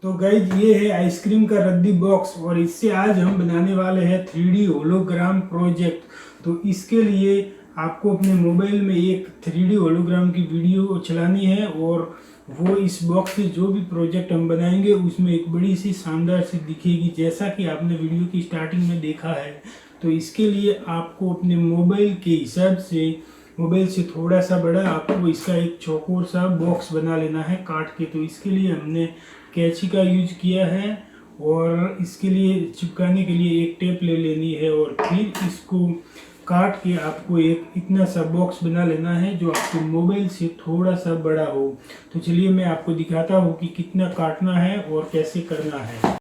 तो गाइज ये है आइसक्रीम का रद्दी बॉक्स और इससे आज हम बनाने वाले हैं 3D होलोग्राम प्रोजेक्ट। तो इसके लिए आपको अपने मोबाइल में एक 3D होलोग्राम की वीडियो चलानी है और वो इस बॉक्स से जो भी प्रोजेक्ट हम बनाएंगे उसमें एक बड़ी सी शानदार सी दिखेगी, जैसा कि आपने वीडियो की स्टार्टिंग में देखा है। तो इसके लिए आपको अपने मोबाइल के हिसाब से, मोबाइल से थोड़ा सा बड़ा आपको इसका एक चौकोर सा बॉक्स बना लेना है काट के। तो इसके लिए हमने कैंची का यूज किया है और इसके लिए चिपकाने के लिए एक टेप ले लेनी है और फिर इसको काट के आपको एक इतना सा बॉक्स बना लेना है जो आपके मोबाइल से थोड़ा सा बड़ा हो। तो चलिए मैं आपको दिखाता हूँ कि कितना काटना है और कैसे करना है।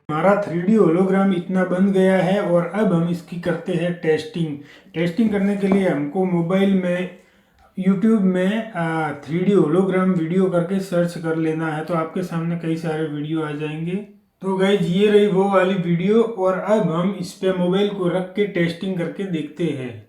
हमारा 3D होलोग्राम इतना बन गया है और अब हम इसकी करते हैं टेस्टिंग करने के लिए हमको मोबाइल में YouTube में 3D होलोग्राम वीडियो करके सर्च कर लेना है, तो आपके सामने कई सारे वीडियो आ जाएंगे। तो गाइज ये रही वो वाली वीडियो और अब हम इस पे मोबाइल को रख के टेस्टिंग करके देखते हैं।